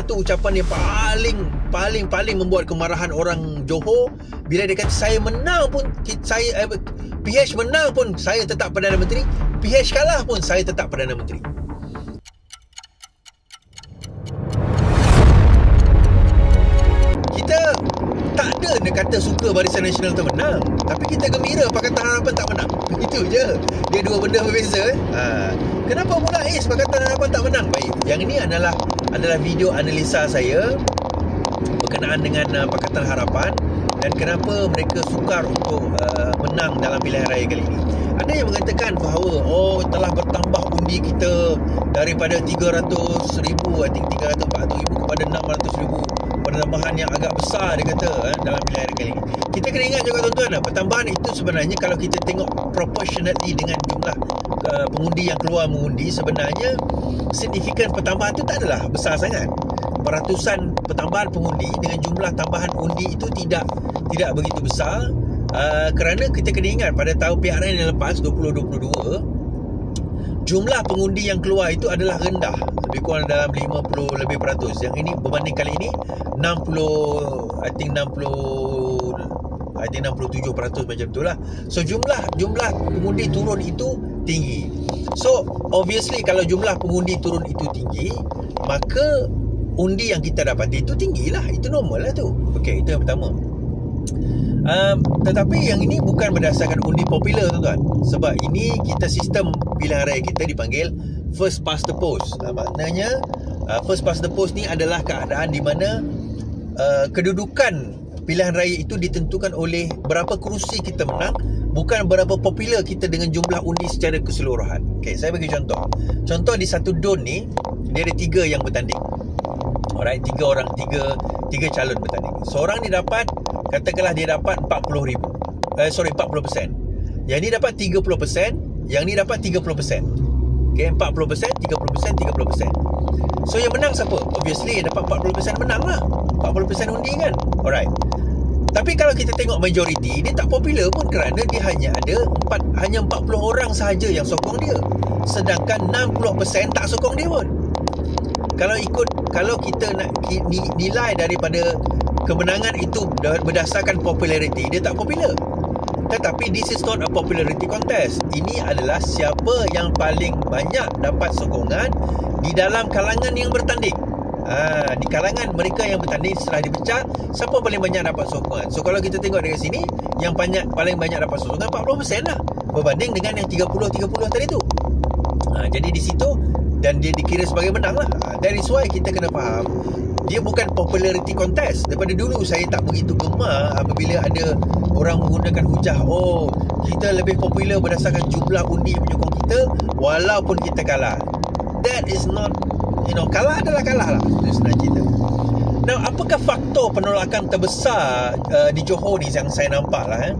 Satu ucapan yang paling membuat kemarahan orang Johor bila dia kata saya menang pun PH menang pun saya tetap Perdana Menteri, PH kalah pun saya tetap Perdana Menteri. Kita tak ada dia kata suka Barisan Nasional tu menang, tapi kita gembira Pakatan Harapan tak menang. Itu je. Dia dua benda berbeza. Kenapa pula Pakatan Harapan tak menang? Baik, yang ini adalah video analisa saya berkenaan dengan Pakatan Harapan dan kenapa mereka sukar untuk menang dalam pilihan raya kali ini. Ada yang mengatakan bahawa telah bertambah undi kita daripada 300,000, I think 300-400,000 kepada 600,000, penambahan yang agak besar dia kata dalam pilihan raya kali ini. Kita kena ingat juga tuan-tuan, pertambahan itu sebenarnya kalau kita tengok proportionately dengan jumlah pengundi yang keluar mengundi, sebenarnya signifikan pertambahan itu tak adalah besar sangat. Peratusan pertambahan pengundi dengan jumlah tambahan undi itu tidak begitu besar, kerana kita kena ingat pada tahun PRN yang lepas 2022 jumlah pengundi yang keluar itu adalah rendah, lebih kurang dalam 50 lebih peratus. Yang ini berbanding kali ini 67% macam itulah. So jumlah pengundi turun itu tinggi. So obviously kalau jumlah pengundi turun itu tinggi, maka undi yang kita dapat itu tinggilah. Itu normal lah tu. Okey, itu yang pertama. Tetapi yang ini bukan berdasarkan undi popular tuan-tuan. Sebab ini kita sistem pilihan raya kita dipanggil first past the post. Maknanya first past the post ni adalah keadaan di mana kedudukan pilihan raya itu ditentukan oleh berapa kerusi kita menang, bukan berapa popular kita dengan jumlah undi secara keseluruhan. Okey, saya bagi contoh. Contoh di satu DUN ni dia ada 3 yang bertanding. Alright, 3 calon bertanding. Seorang ni dapat, katakanlah dia dapat 40%. Yang ni dapat 30%, yang ni dapat 30%. Okey, 40%, 30%, 30%. So yang menang siapa? Obviously yang dapat 40% menang lah. 40% undi kan. Alright. Tapi kalau kita tengok majoriti, dia tak popular pun kerana dia hanya ada 40 orang sahaja yang sokong dia. Sedangkan 60% tak sokong dia pun. Kalau kita nak nilai daripada kemenangan itu berdasarkan populariti, dia tak popular. Tetapi this is not a popularity contest. Ini adalah siapa yang paling banyak dapat sokongan di dalam kalangan yang bertanding. Di kalangan mereka yang bertanding setelah dipecah, siapa paling banyak dapat sokongan. So kalau kita tengok dari sini, yang paling banyak dapat sokongan 40% lah, berbanding dengan yang 30-30 tadi tu. Jadi di situ, dan dia dikira sebagai menang lah. That is why kita kena faham, dia bukan popularity contest. Daripada dulu saya tak begitu gemar apabila ada orang menggunakan hujah, kita lebih popular berdasarkan jumlah undi yang menyokong kita walaupun kita kalah. That is not, kalah adalah kalah lah. Itu sebenarnya cerita. Now, apakah faktor penolakan terbesar di Johor ni yang saya nampak lah?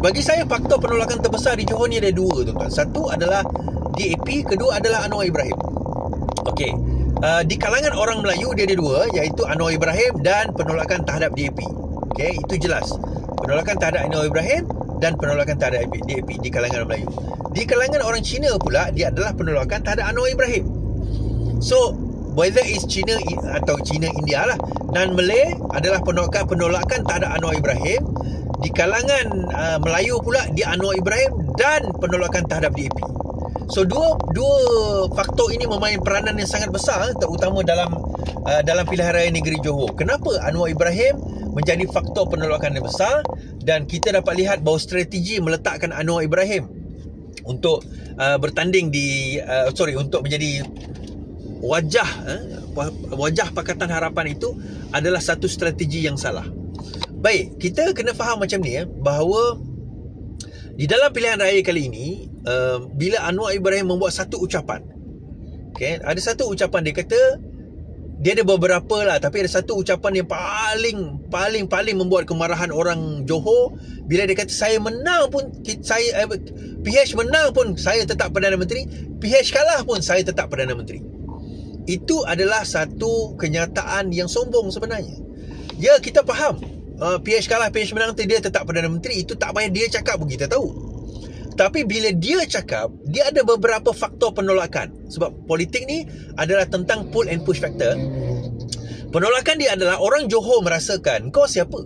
Bagi saya faktor penolakan terbesar di Johor ni ada 2 tuan-tuan. Satu adalah DAP, kedua adalah Anwar Ibrahim. Okey, di kalangan orang Melayu dia ada 2, iaitu Anwar Ibrahim dan penolakan terhadap DAP. Okey, itu jelas. Penolakan terhadap Anwar Ibrahim dan penolakan terhadap DAP di kalangan orang Melayu. Di kalangan orang Cina pula, dia adalah penolakan terhadap Anwar Ibrahim. So whether it's Cina atau Cina India lah, dan Malay adalah penolakan terhadap Anwar Ibrahim. Di kalangan Melayu pula, dia Anwar Ibrahim dan penolakan terhadap DAP. So dua faktor ini memain peranan yang sangat besar, terutama dalam pilihan raya negeri Johor. Kenapa Anwar Ibrahim menjadi faktor penolakan yang besar? Dan kita dapat lihat bahawa strategi meletakkan Anwar Ibrahim untuk bertanding untuk menjadi wajah Pakatan Harapan itu adalah satu strategi yang salah. Baik, kita kena faham macam ni bahawa di dalam pilihan raya kali ini, bila Anwar Ibrahim membuat satu ucapan, ada satu ucapan, dia kata, dia ada beberapa lah, tapi ada satu ucapan yang paling membuat kemarahan orang Johor, bila dia kata saya menang pun PH menang pun saya tetap Perdana Menteri, PH kalah pun saya tetap Perdana Menteri. Itu adalah satu kenyataan yang sombong sebenarnya. Ya, kita faham, PH kalah, PH menang, dia tetap Perdana Menteri. Itu tak payah dia cakap pun kita tahu. Tapi bila dia cakap, dia ada beberapa faktor penolakan. Sebab politik ni adalah tentang pull and push factor. Penolakan dia adalah orang Johor merasakan kau siapa?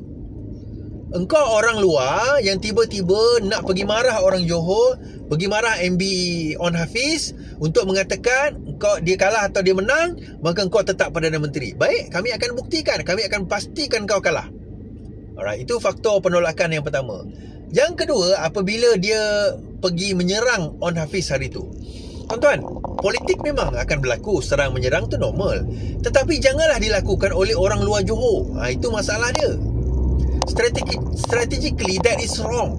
Engkau orang luar yang tiba-tiba nak pergi marah orang Johor, pergi marah MB On Hafiz untuk mengatakan dia kalah atau dia menang, maka kau tetap Perdana Menteri. Baik, kami akan buktikan, kami akan pastikan kau kalah. Alright, itu faktor penolakan yang pertama. Yang kedua, apabila dia pergi menyerang On Hafiz hari itu. Tuan-tuan, politik memang akan berlaku, serang menyerang tu normal. Tetapi janganlah dilakukan oleh orang luar Johor. Itu masalah dia. Strategically that is wrong.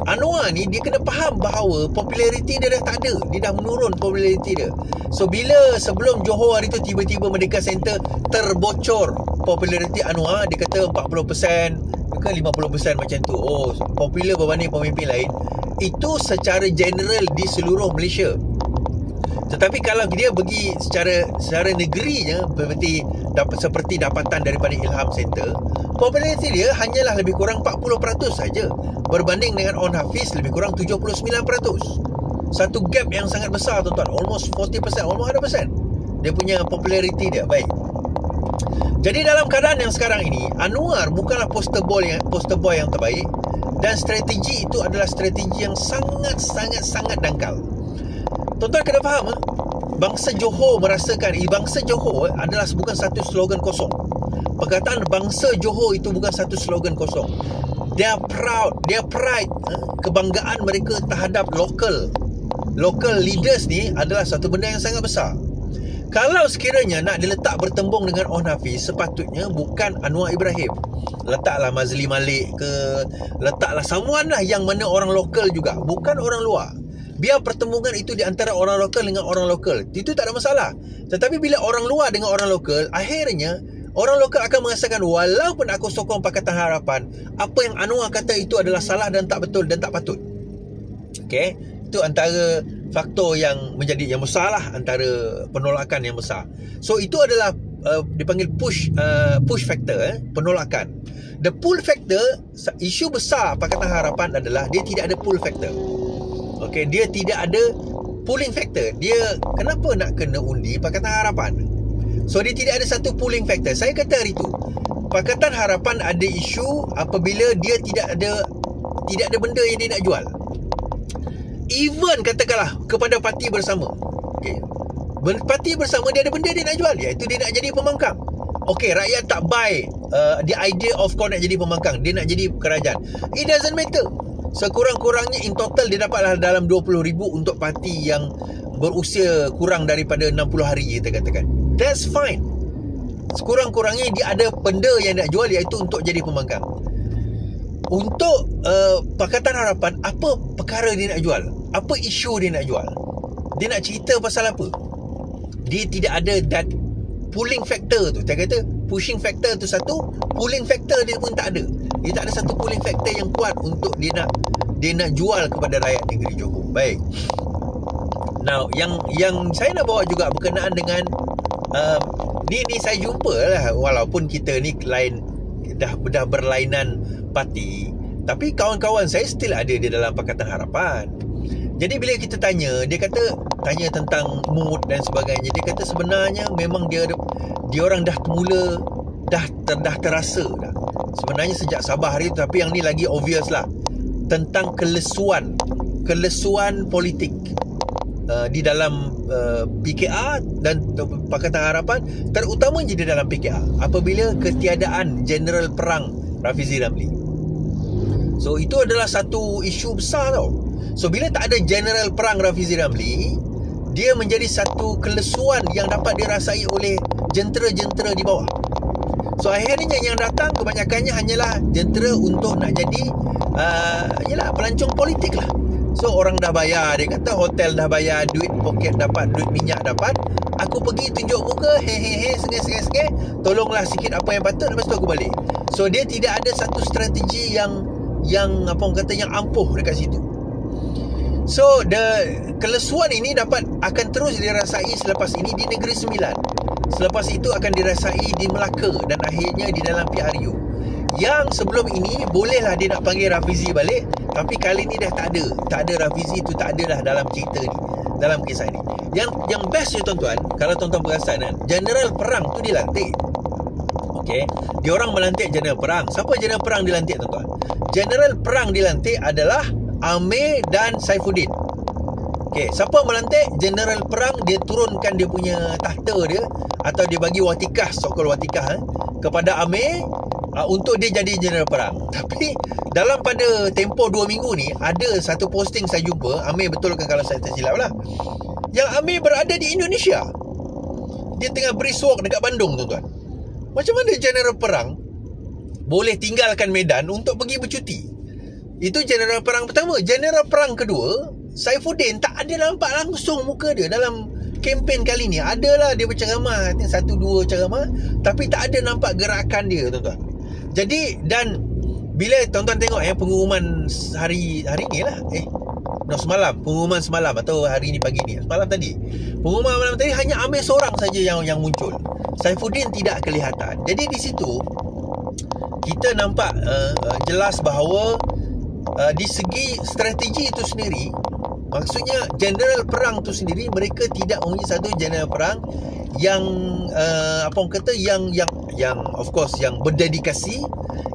Anwar ni dia kena faham bahawa populariti dia dah tak ada. Dia dah menurun populariti dia. So bila sebelum Johor hari tu tiba-tiba Merdeka Center terbocor populariti Anwar, dia kata 40% ke 50% macam tu. Oh, popular berbanding pemimpin lain. Itu secara general di seluruh Malaysia. Tetapi kalau dia pergi secara negerinya, seperti dapatan daripada Ilham Center, populariti dia hanyalah lebih kurang 40% saja berbanding dengan On Hafiz lebih kurang 79%. Satu gap yang sangat besar, tuan-tuan. Almost 40%, almost 100% dia punya populariti dia. Baik. Jadi dalam keadaan yang sekarang ini, Anwar bukanlah poster boy yang terbaik, dan strategi itu adalah strategi yang sangat dangkal. Tuan-tuan kena faham, bangsa Johor merasakan, bangsa Johor adalah bukan satu slogan kosong. Perkataan bangsa Johor itu bukan satu slogan kosong. Their pride, kebanggaan mereka terhadap local leaders ni adalah satu benda yang sangat besar. Kalau sekiranya nak diletak bertembung dengan On Hafiz, sepatutnya bukan Anwar Ibrahim. Letaklah Mazli Malik ke, letaklah someone lah yang mana orang lokal juga, bukan orang luar. Biar pertembungan itu di antara orang lokal dengan orang lokal, itu tak ada masalah. Tetapi bila orang luar dengan orang lokal, akhirnya orang lokal akan merasakan walaupun aku sokong Pakatan Harapan, apa yang Anwar kata itu adalah salah dan tak betul dan tak patut. Okey, itu antara faktor yang menjadi yang besar lah, antara penolakan yang besar. So itu adalah dipanggil push factor, penolakan. The pull factor, isu besar Pakatan Harapan adalah dia tidak ada pull factor. Okey, dia tidak ada pulling factor. Dia kenapa nak kena undi Pakatan Harapan? So dia tidak ada satu pulling factor. Saya kata hari tu Pakatan Harapan ada isu apabila dia tidak ada benda yang dia nak jual. Even katakanlah kepada parti bersama. Okey. Parti bersama dia ada benda dia nak jual, iaitu dia nak jadi pembangkang. Okey, rakyat tak buy the idea of kau nak jadi pembangkang, dia nak jadi kerajaan. It doesn't matter. Sekurang-kurangnya in total dia dapatlah dalam 20,000 untuk parti yang berusia kurang daripada 60 hari, kita katakan. That's fine. Sekurang-kurangnya dia ada benda yang nak jual, iaitu untuk jadi pembangkang. Untuk Pakatan Harapan, apa perkara dia nak jual? Apa isu dia nak jual? Dia nak cerita pasal apa? Dia tidak ada that pulling factor tu. Saya kata pushing factor tu satu, pulling factor dia pun tak ada. Dia tak ada satu pulling factor yang kuat untuk dia nak jual kepada rakyat negeri Johor. Baik. Now, yang saya nak bawa juga berkenaan dengan ni saya jumpa lah, walaupun kita ni dah berlainan parti, tapi kawan-kawan saya still ada di dalam Pakatan Harapan. Jadi bila kita tanya, dia kata tanya tentang mood dan sebagainya, dia kata sebenarnya memang dia orang dah mula dah terasa dah. Sebenarnya sejak Sabah hari tu, tapi yang ni lagi obvious lah, tentang kelesuan politik di dalam PKR dan Pakatan Harapan, terutamanya di dalam PKR apabila ketiadaan Jeneral Perang Rafizi Ramli. So itu adalah satu isu besar tau. So bila tak ada Jeneral Perang Rafizi Ramli, dia menjadi satu kelesuan yang dapat dirasai oleh jentera-jentera di bawah. So akhirnya yang datang kebanyakannya hanyalah jentera untuk nak jadi pelancong politik lah. So orang dah bayar, dia kata hotel dah bayar, duit poket dapat, duit minyak dapat, aku pergi tunjuk muka, sengih, tolonglah sikit apa yang patut, lepas tu aku balik. So dia tidak ada satu strategi yang apa orang kata yang ampuh dekat situ. So kelesuan ini akan terus dirasai selepas ini di Negeri Sembilan. Selepas itu akan dirasai di Melaka dan akhirnya di dalam PRU. Yang sebelum ini bolehlah dia nak panggil Rafizi balik, tapi kali ni dah tak ada Rafizi tu, tak ada dah dalam cerita ni, dalam kisah ni. Yang best je tuan-tuan, kalau tuan-tuan perasan kan, Jeneral Perang tu dilantik. Okay, diorang melantik jeneral perang. Siapa jeneral perang dilantik, tuan-tuan? Jeneral perang dilantik adalah Amir dan Saifuddin. Okay, siapa melantik? Jeneral perang. Dia turunkan dia punya tahta dia, atau dia bagi watikah, so-called watikah kepada Amir untuk dia jadi jeneral perang. Tapi dalam pada tempoh 2 minggu ni, ada satu posting saya jumpa, Amir betulkan kalau saya tak silap lah, yang Amir berada di Indonesia. Dia tengah brisk walk dekat Bandung, tuan-tuan. Macam mana jeneral perang boleh tinggalkan medan untuk pergi bercuti? Itu jeneral perang pertama. Jeneral perang kedua, Saifuddin tak ada nampak langsung muka dia dalam kempen kali ni. Adalah dia berceramah, 1-2 ceramah, tapi tak ada nampak gerakan dia, tuan-tuan. Jadi, dan bila tuan-tuan tengok pengumuman hari ni lah, semalam, pengumuman semalam atau hari ni pagi ni, semalam tadi, pengumuman malam tadi, hanya Amir seorang saja yang muncul. Saifuddin tidak kelihatan. Jadi di situ kita nampak jelas bahawa di segi strategi itu sendiri, maksudnya jeneral perang itu sendiri, mereka tidak mempunyai satu jeneral perang yang apa orang kata, yang of course yang berdedikasi,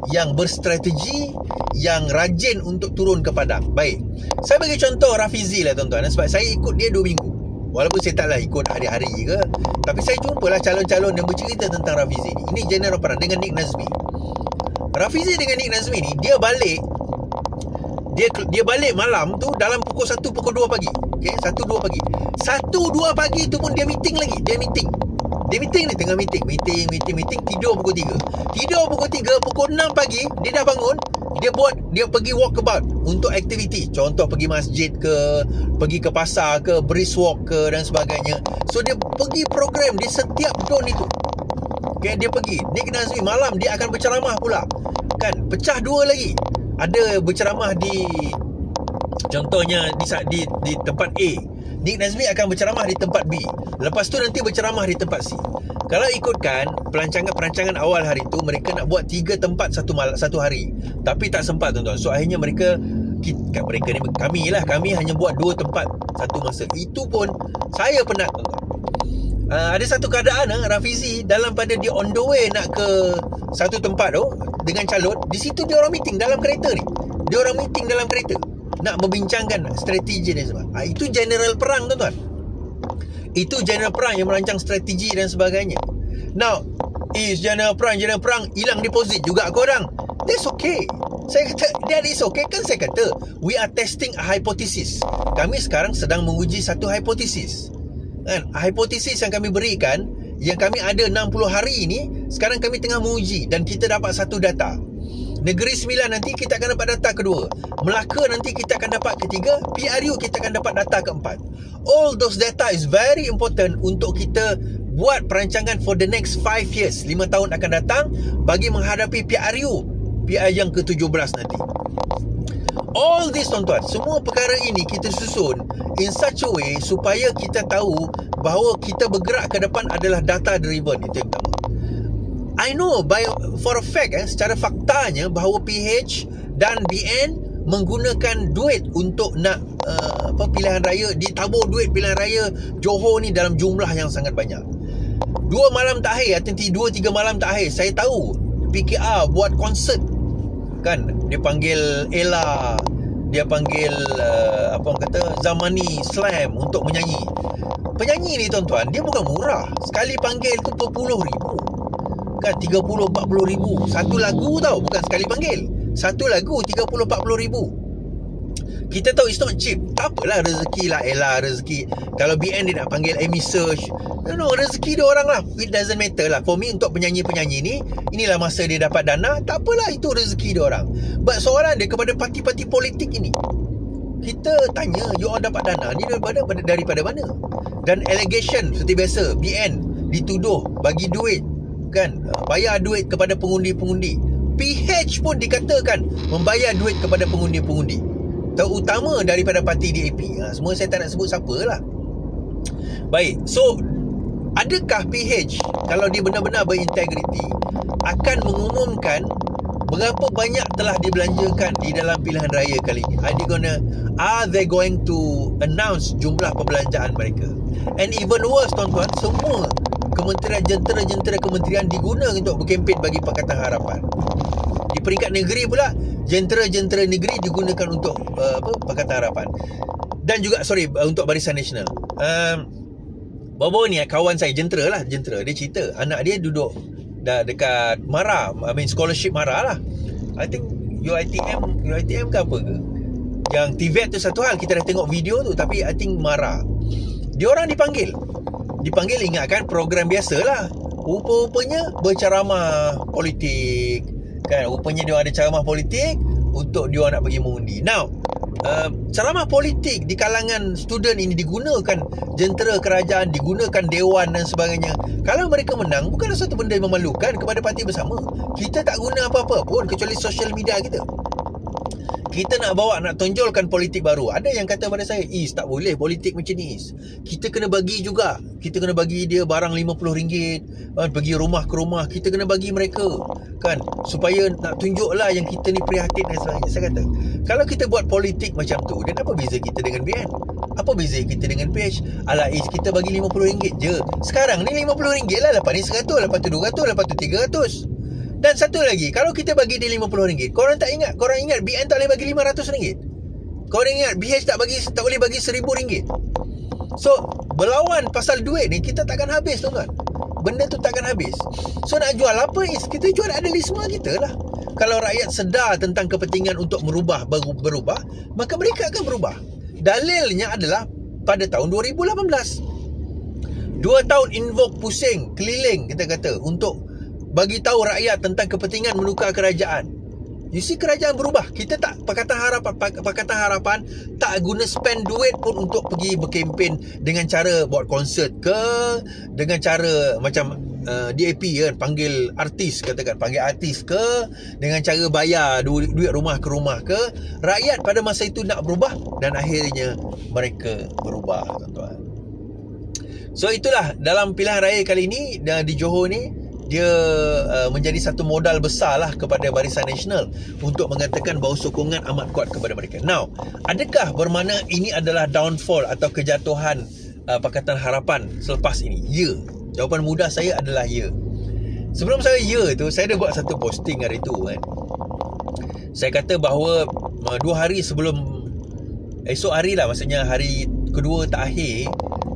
yang berstrategi, yang rajin untuk turun ke padang. Baik, saya bagi contoh Rafizi lah, tuan-tuan, sebab saya ikut dia 2 minggu. Walaupun saya taklah ikut hari-hari ke, tapi saya jumpalah calon-calon yang bercerita tentang Rafizi ni. Ini jeneral perang dengan Nik Nazmi. Rafizi dengan Nik Nazmi ni, dia balik malam tu dalam pukul 1, pukul 2 pagi. Okay, 1-2 pagi. 1-2 pagi tu pun dia meeting lagi. Dia meeting ni, tengah meeting, tidur pukul 3. Tidur pukul 3, pukul 6 pagi dia dah bangun. Dia pergi walkabout untuk aktiviti. Contoh pergi masjid ke, pergi ke pasar ke, brisk walk ke dan sebagainya. So dia pergi program di setiap zone itu. Okay, dia pergi. Nik Nazmi malam dia akan berceramah pula. Kan, pecah 2 lagi. Ada berceramah di, contohnya di tempat A. Nik Nazmi akan berceramah di tempat B. Lepas tu nanti berceramah di tempat C. Kalau ikutkan perancangan awal hari tu, mereka nak buat 3 tempat satu hari. Tapi tak sempat, tuan-tuan. So akhirnya kami hanya buat 2 tempat satu masa. Itu pun saya penat, tuan-tuan. Ada satu keadaan Rafizi dalam pada dia on the way nak ke satu tempat tu dengan calon, di situ dia orang meeting dalam kereta ni. Dia orang meeting dalam kereta nak membincangkan strategi dan sebagainya. Itu general perang, tuan-tuan. Itu general perang yang merancang strategi dan sebagainya. Now, is general perang hilang deposit juga korang. That's okay. Saya kata that is okay. Kan saya kata we are testing a hypothesis. Kami sekarang sedang menguji satu hipotesis. Kan, hipotesis yang kami berikan, yang kami ada 60 hari ini, sekarang kami tengah menguji dan kita dapat satu data. Negeri Sembilan nanti kita akan dapat data kedua. Melaka nanti kita akan dapat ketiga. PRU kita akan dapat data keempat. All those data is very important untuk kita buat perancangan for the next 5 years, 5 tahun akan datang, bagi menghadapi PRU yang ke-17 nanti. All this, tuan-tuan, semua perkara ini kita susun in such a way supaya kita tahu bahawa kita bergerak ke depan adalah data driven. Itu yang pertama. I know for a fact, secara faktanya, bahawa PH dan BN menggunakan duit untuk nak pilihan raya, ditabur duit pilihan raya Johor ni dalam jumlah yang sangat banyak. 2 malam terakhir, atau 2-3 malam terakhir, saya tahu PKR buat konsert. Kan, dia panggil Ella, dia panggil apa orang kata, Zamani Slam untuk menyanyi. Penyanyi ni, tuan-tuan, dia bukan murah. Sekali panggil tu berpuluh ribu, kan, 30-40 ribu satu lagu tau, bukan sekali panggil. Satu lagu 30-40 ribu. Kita tahu it's not cheap. Tak apalah, rezeki lah Ella, rezeki. Kalau BN dia nak panggil Amy Search, rezeki dia orang lah. It doesn't matter lah. For me, untuk penyanyi-penyanyi ni, inilah masa dia dapat dana. Tak apalah, itu rezeki dia orang. But soalan dia kepada parti-parti politik ini, kita tanya, you all dapat dana ni daripada mana? Dan allegation seperti biasa, BN dituduh bagi duit, kan, bayar duit kepada pengundi-pengundi. PH pun dikatakan membayar duit kepada pengundi-pengundi, terutama daripada parti DAP. Semua saya tak nak sebut siapa lah. Baik, so adakah PH, kalau dia benar-benar berintegriti, akan mengumumkan berapa banyak telah dibelanjakan di dalam pilihan raya kali ini? Are they going to announce jumlah perbelanjaan mereka? And even worse, tuan-tuan, semua kementerian jentera-jentera kementerian digunakan untuk berkempen bagi Pakatan Harapan. Di peringkat negeri pula, jentera-jentera negeri digunakan untuk Pakatan Harapan. Dan juga untuk Barisan Nasional. Bawa-bawa ni kawan saya jentera. Dia cerita anak dia duduk dekat MARA, scholarship MARA lah. I think UiTM ke apa ke. Yang TVET tu satu hal, kita dah tengok video tu, tapi I think MARA. Dia orang dipanggil ingatkan program biasalah. Rupa-rupanya berceramah politik kan. Rupanya dia ada ceramah politik untuk dia nak pergi mengundi. Now, ceramah politik di kalangan student ini digunakan jentera kerajaan, digunakan dewan dan sebagainya. Kalau mereka menang, bukanlah satu benda yang memalukan kepada parti bersama. Kita tak guna apa-apa pun kecuali social media kita. Kita nak tonjolkan politik baru. Ada yang kata pada saya, tak boleh politik macam ni, kita kena bagi juga. Kita kena bagi dia barang RM50, pergi rumah ke rumah, kita kena bagi mereka kan, supaya nak tunjuklah yang kita ni prihatin dan sebagainya. Saya kata, kalau kita buat politik macam tu, dan apa beza kita dengan BN? Apa beza kita dengan PH? Alah, kita bagi RM50 je. Sekarang ni RM50 lah, lepas ni 100, lepas tu 200, lepas tu 300. Dan satu lagi, kalau kita bagi dia RM50, korang ingat BN tak boleh bagi RM500. Korang ingat BH tak boleh bagi RM1000. So, berlawan pasal duit ni, kita takkan habis, tuan-tuan. Benda tu takkan habis. So, nak jual apa kita jual idealisme kita lah. Kalau rakyat sedar tentang kepentingan untuk berubah, maka mereka akan berubah. Dalilnya adalah pada tahun 2018. 2 tahun invoke pusing, keliling kita kata, untuk bagi tahu rakyat tentang kepentingan menukar kerajaan. You see, kerajaan berubah. Kita tak, Pakatan Harapan tak guna spend duit pun untuk pergi berkempen dengan cara buat konsert ke, dengan cara macam DAP kan, panggil artis ke, dengan cara bayar duit rumah ke rumah ke. Rakyat pada masa itu nak berubah, dan akhirnya mereka berubah, tuan-tuan. So itulah dalam pilihan raya kali ini di Johor ni, dia menjadi satu modal besar lah kepada Barisan Nasional untuk mengatakan bahawa sokongan amat kuat kepada mereka. Now, adakah bermakna ini adalah downfall atau kejatuhan Pakatan Harapan selepas ini? Ya. Jawapan mudah saya adalah ya. Sebelum saya tu, saya dah buat satu posting hari tu kan. Saya kata bahawa 2 hari sebelum, esok hari lah, maksudnya hari kedua terakhir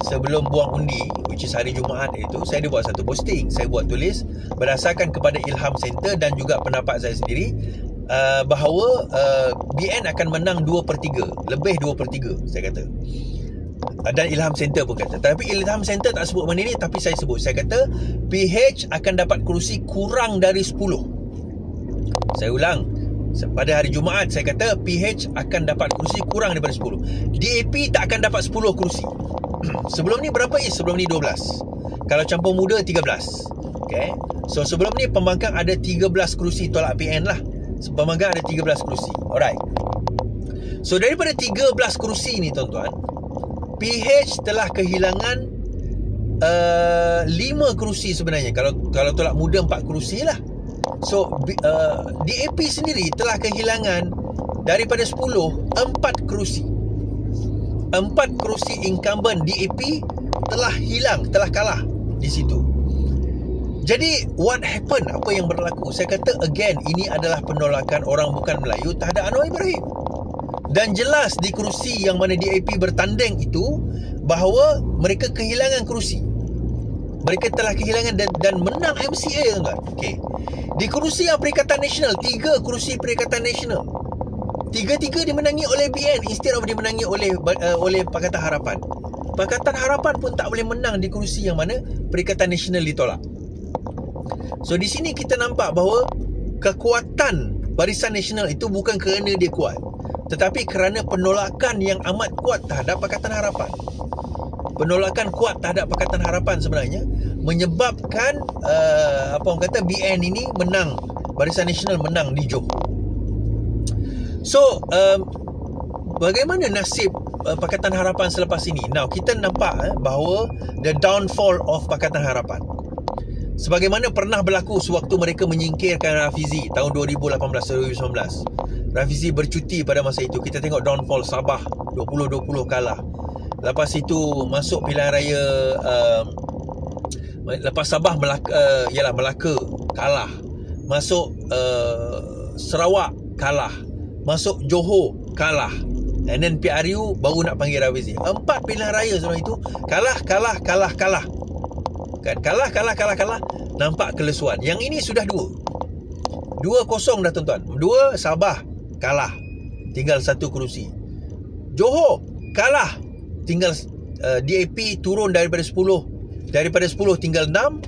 sebelum buang undi, which is hari Jumaat itu, saya ada buat satu posting. Saya buat tulis berdasarkan kepada Ilham Center dan juga pendapat saya sendiri, bahawa BN akan menang 2/3, lebih 2/3 saya kata. Dan Ilham Center pun kata. Tapi Ilham Center tak sebut benda ni, tapi saya sebut. Saya kata PH akan dapat kerusi kurang dari 10. Saya ulang, pada hari Jumaat saya kata PH akan dapat kerusi kurang daripada 10. DAP tak akan dapat 10 kerusi. Sebelum ni berapa? Sebelum ni 12. Kalau campur muda 13. Okay. So sebelum ni Pembangkang ada 13 kerusi, tolak PN lah. Pembangkang ada 13 kerusi. Alright. So daripada 13 kerusi ni, tuan-tuan, PH telah kehilangan 5 kerusi sebenarnya. Kalau tolak muda 4 kerusi lah. So DAP sendiri telah kehilangan daripada 10 4 kerusi. 4 kerusi incumbent DAP telah hilang, telah kalah di situ. Jadi what happened? Apa yang berlaku? Saya kata again, ini adalah penolakan orang bukan Melayu terhadap Anwar Ibrahim. Dan jelas di kerusi yang mana DAP bertanding itu, bahawa mereka kehilangan kerusi. Mereka telah kehilangan dan menang MCA, tuan-tuan. Okay. Di kerusi yang Perikatan Nasional, 3 kerusi Perikatan Nasional, 3 dimenangi oleh BN instead of dimenangi oleh Pakatan Harapan. Pakatan Harapan pun tak boleh menang di kerusi yang mana Perikatan Nasional ditolak. So di sini kita nampak bahawa kekuatan Barisan Nasional itu bukan kerana dia kuat, tetapi kerana penolakan yang amat kuat terhadap Pakatan Harapan. Penolakan kuat terhadap Pakatan Harapan sebenarnya menyebabkan BN ini menang, Barisan Nasional menang di Johor. So bagaimana nasib Pakatan Harapan selepas ini? Now kita nampak bahawa the downfall of Pakatan Harapan, sebagaimana pernah berlaku sewaktu mereka menyingkirkan Rafizi tahun 2018-2019. Rafizi bercuti pada masa itu. Kita tengok downfall Sabah 2020 kalah. Lepas itu masuk pilihan raya Lepas Sabah, Melaka kalah. Masuk Sarawak kalah. Masuk Johor kalah. And then PRU baru nak panggil Rafizi. 4 pilihan raya sebelum itu kalah. Kan, kalah. Nampak kelesuan. Yang ini sudah 2-0 dah tuan-tuan. 2 Sabah kalah, tinggal 1 kerusi. Johor kalah, tinggal DAP turun daripada 10 tinggal 6.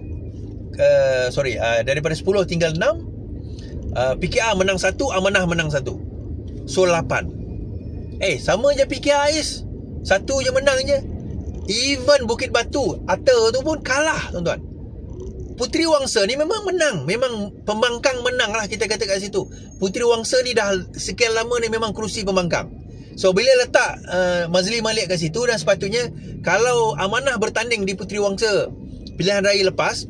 Daripada 10 tinggal 6. PKR menang 1, Amanah menang 1. So 8. Sama je PKR Is. 1 je menang je. Even Bukit Batu, Atta tu pun kalah tuan-tuan. Puteri Wangsa ni memang menang. Memang pembangkang menang lah, kita kata kat situ. Puteri Wangsa ni dah sekian lama ni memang kerusi pembangkang. So bila letak Mazli Malik kat situ, dan sepatutnya kalau Amanah bertanding di Puteri Wangsa pilihan raya lepas,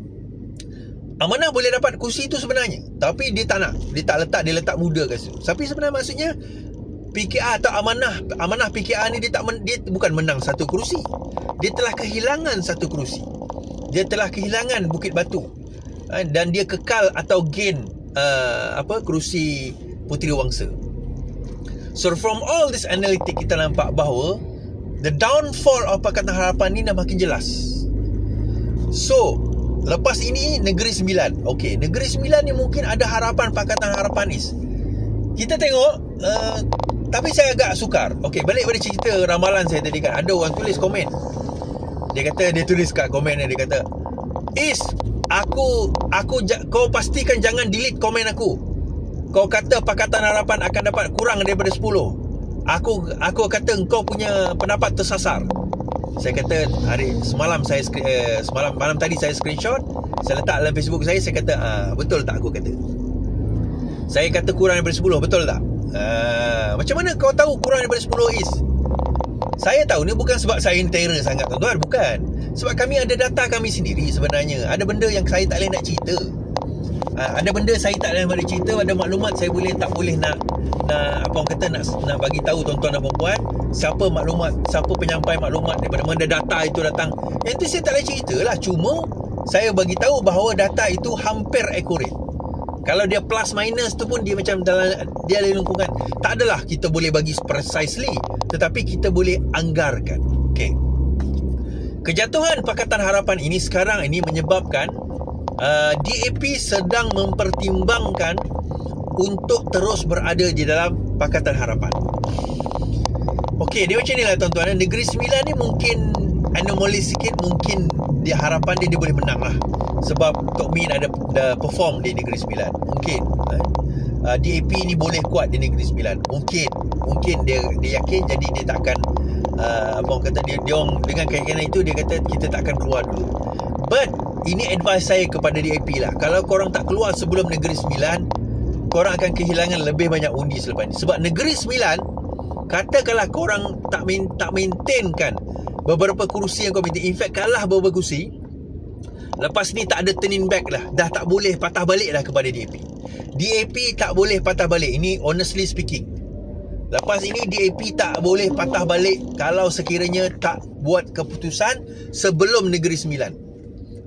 Amanah boleh dapat kursi tu sebenarnya. Tapi dia tak nak. Dia letak muda kat situ. Tapi sebenarnya maksudnya PKR atau Amanah PKR ni dia bukan menang 1 kerusi. Dia telah kehilangan 1 kerusi. Dia telah kehilangan Bukit Batu. Dan dia kekal atau gain kerusi Puteri Wangsa. So from all this analytic, kita nampak bahawa the downfall of Pakatan Harapan ni dah makin jelas. So lepas ini Negeri Sembilan. Okey, Negeri Sembilan ni mungkin ada harapan Pakatan Harapan Is. Kita tengok, tapi saya agak sukar. Okey, balik pada cerita ramalan saya tadi kan. Ada orang tulis komen. Dia tulis kat komen dia kata, Is, kau pastikan jangan delete komen aku. Kau kata Pakatan Harapan akan dapat kurang daripada 10. Aku kata kau punya pendapat tersasar. Saya kata malam tadi saya screenshot, saya letak dalam Facebook saya kata, betul tak aku kata? Saya kata kurang daripada 10, betul tak? Macam mana kau tahu kurang daripada 10 Is? Saya tahu ni bukan sebab saya terror sangat tuan-tuan, bukan. Sebab kami ada data kami sendiri sebenarnya. Ada benda yang saya tak boleh nak cerita. Ada benda saya tak boleh nak cerita, ada maklumat saya tak boleh nak bagi tahu tuan-tuan dan puan-puan siapa penyampai maklumat daripada mana data itu datang. Yang tu saya tak boleh cerita lah. Cuma saya bagi tahu bahawa data itu hampir accurate. Kalau dia plus minus tu pun dia macam dia ada lingkungan. Tak adalah kita boleh bagi precisely, tetapi kita boleh anggarkan. Okey. Kejatuhan Pakatan Harapan ini sekarang ini menyebabkan DAP sedang mempertimbangkan untuk terus berada di dalam Pakatan Harapan. Okey, dia macam ni lah tuan-tuan. Negeri Sembilan ni mungkin anomali sikit. Mungkin dia harapan dia boleh menang lah. Sebab Tok Min ada perform di Negeri Sembilan. Mungkin DAP ni boleh kuat di Negeri Sembilan. Mungkin dia yakin. Jadi dia tak akan dia dengan keyakinan itu dia kata kita tak akan keluar dulu. But ini advice saya kepada DAP lah. Kalau korang tak keluar sebelum Negeri Sembilan, korang akan kehilangan lebih banyak undi selepas ni. Sebab Negeri Sembilan, katakanlah korang tak maintainkan beberapa kerusi yang kau maintain, in fact kalah beberapa kerusi, lepas ni tak ada turning back lah. Dah tak boleh patah balik lah kepada DAP. DAP tak boleh patah balik. Ini honestly speaking. Lepas ini DAP tak boleh patah balik kalau sekiranya tak buat keputusan sebelum Negeri Sembilan.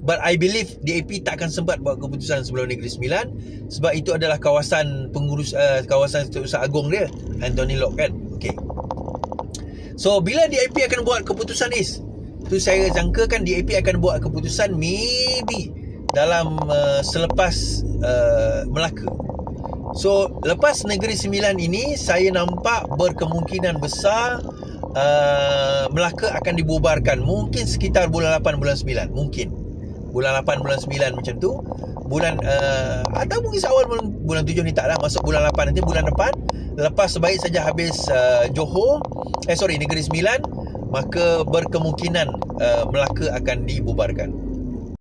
But I believe DAP tak akan sempat buat keputusan sebelum Negeri Sembilan, sebab itu adalah kawasan kawasan Setiausaha Agong dia, Anthony Locke kan. Okay. So bila DAP akan buat keputusan Is, tu saya jangkakan DAP akan buat keputusan maybe dalam selepas Melaka. So lepas Negeri Sembilan ini, saya nampak berkemungkinan besar Melaka akan dibubarkan. Mungkin sekitar bulan 8, bulan 9. Mungkin bulan 8, bulan 9 macam tu. Atau mungkin awal bulan 7 ni taklah. Masuk bulan 8 nanti, bulan depan. Lepas sebaik saja habis Negeri Sembilan, maka berkemungkinan Melaka akan dibubarkan.